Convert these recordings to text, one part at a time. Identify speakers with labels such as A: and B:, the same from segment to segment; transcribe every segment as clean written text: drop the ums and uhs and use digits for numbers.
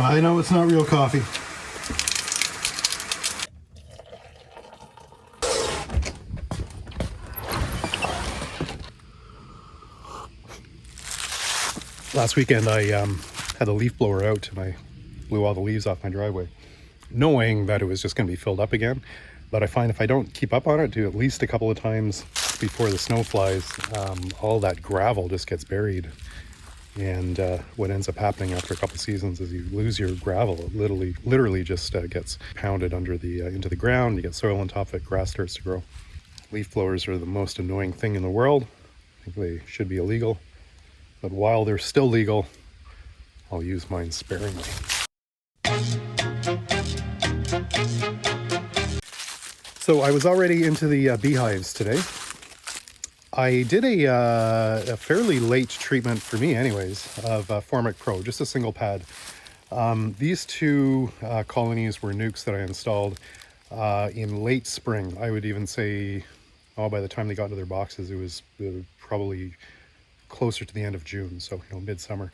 A: I know it's not real coffee. Last weekend I had a leaf blower out and I blew all the leaves off my driveway, knowing that it was just going to be filled up again. But I find if I don't keep up on it, do at least a couple of times before the snow flies, all that gravel just gets buried. And what ends up happening after a couple of seasons is you lose your gravel. It literally just gets pounded under the into the ground. You get soil on top of it, grass starts to grow. Leaf blowers are the most annoying thing in the world. I think they should be illegal. But while they're still legal, I'll use mine sparingly. So I was already into the beehives today. I did a fairly late treatment, for me anyways, of Formic Pro, just a single pad. These two colonies were nukes that I installed in late spring. I would even say, by the time they got into their boxes, it was probably closer to the end of June, so midsummer.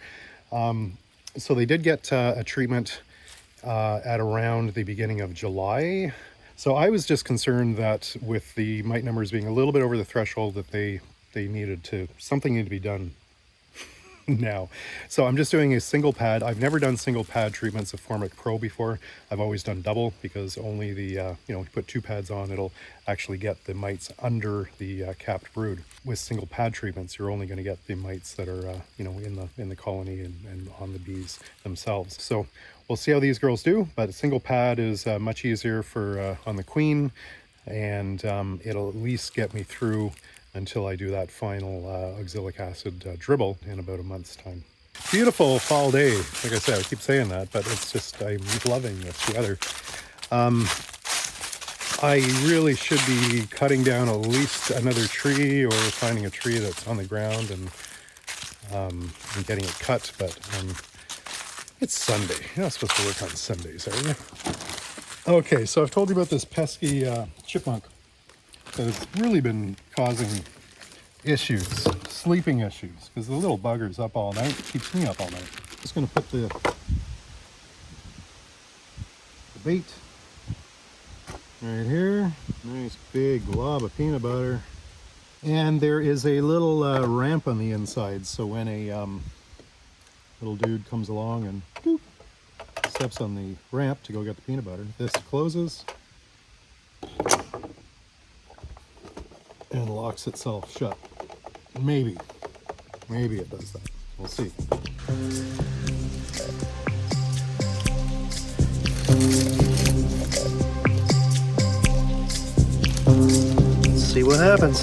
A: So they did get a treatment at around the beginning of July. So I was just concerned that with the mite numbers being a little bit over the threshold, that something needed to be done now. So I'm just doing a single pad. I've never done single pad treatments of Formic Pro before. I've always done double, because only the, you put two pads on, it'll actually get the mites under the capped brood. With single pad treatments, you're only going to get the mites that are, in the colony and on the bees themselves. So we'll see how these girls do, but a single pad is much easier for on the queen, and it'll at least get me through until I do that final oxalic acid dribble in about a month's time. Beautiful fall day. Like I said, I keep saying that, but it's just, I'm loving this weather. I really should be cutting down at least another tree, or finding a tree that's on the ground and getting it cut, but it's Sunday. You're not supposed to work on Sundays, are you? Okay, so I've told you about this pesky chipmunk that has really been causing issues, sleeping issues, because the little bugger's up all night. It keeps me up all night. Just going to put the bait right here. Nice big glob of peanut butter. And there is a little ramp on the inside, so when a little dude comes along and boop, steps on the ramp to go get the peanut butter, this closes and locks itself shut. Maybe it does that. We'll see. Let's see what happens.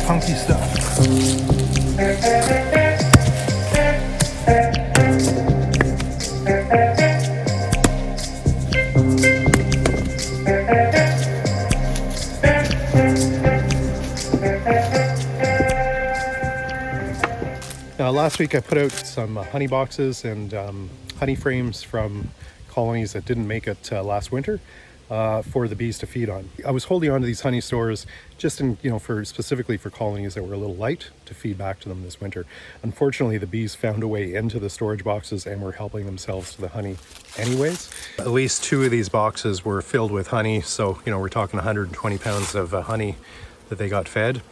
A: Funky stuff. Now, last week I put out some honey boxes and honey frames from colonies that didn't make it last winter. For the bees to feed on. I was holding on to these honey stores just in, specifically for colonies that were a little light to feed back to them this winter. Unfortunately, the bees found a way into the storage boxes and were helping themselves to the honey anyways. At least two of these boxes were filled with honey. So, we're talking 120 pounds of honey that they got fed.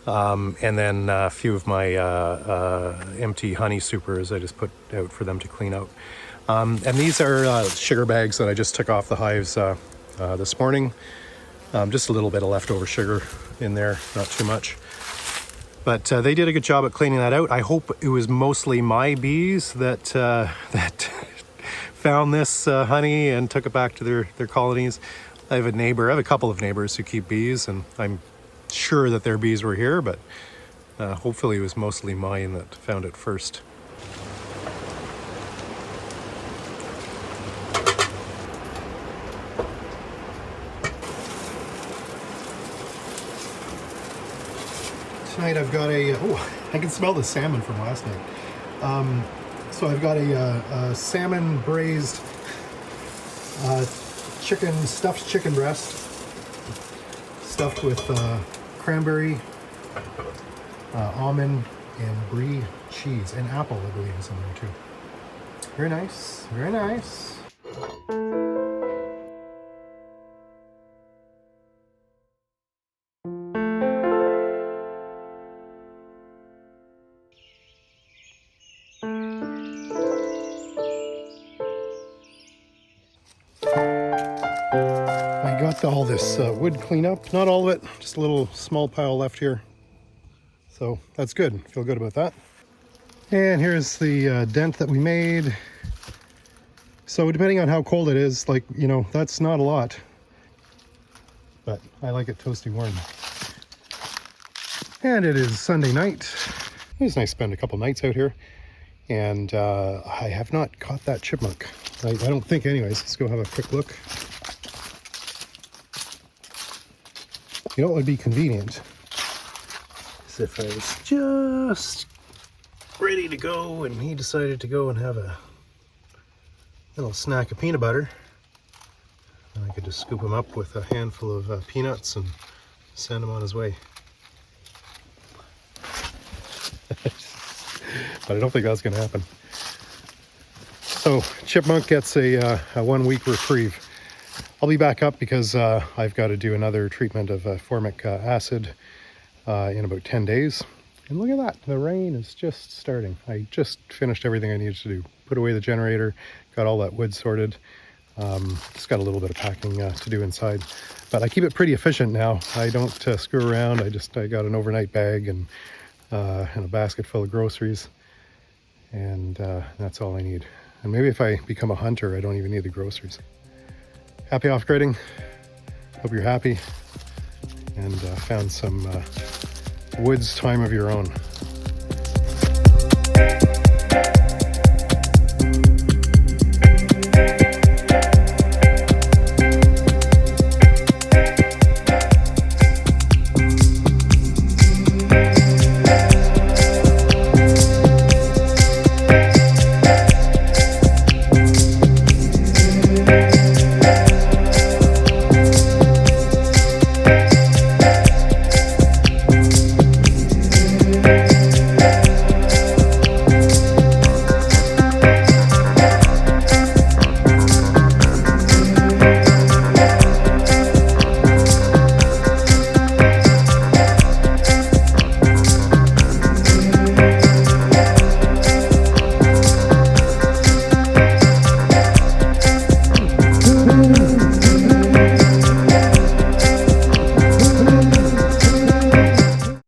A: And then a few of my empty honey supers I just put out for them to clean out. And these are sugar bags that I just took off the hives this morning. Just a little bit of leftover sugar in there, not too much. But they did a good job at cleaning that out. I hope it was mostly my bees that found this honey and took it back to their colonies. I have a couple of neighbors who keep bees, and I'm sure that their bees were here, but hopefully it was mostly mine that found it first. Tonight I've got I can smell the salmon from last night. So I've got a salmon braised stuffed chicken breast, stuffed with cranberry, almond, and brie cheese, and apple, I believe, is in there too. Very nice, very nice. I got all this wood cleaned up, not all of it, just a little small pile left here. So that's good, feel good about that. And here's the dent that we made. So depending on how cold it is, like, you know, that's not a lot, but I like it toasty warm. And it is Sunday night. It was nice to spend a couple nights out here. And I have not caught that chipmunk. I don't think anyways. Let's go have a quick look. You know what would be convenient is if I was just ready to go and he decided to go and have a little snack of peanut butter. And I could just scoop him up with a handful of peanuts and send him on his way. But I don't think that's going to happen. So Chipmunk gets a 1 week reprieve. I'll be back up because I've got to do another treatment of formic acid in about 10 days. And look at that, the rain is just starting. I just finished everything I needed to do. Put away the generator, got all that wood sorted. Just got a little bit of packing to do inside. But I keep it pretty efficient now. I don't screw around. I got an overnight bag and a basket full of groceries. And that's all I need. And maybe if I become a hunter, I don't even need the groceries. Happy off-gridding. Hope you're happy and found some woods time of your own.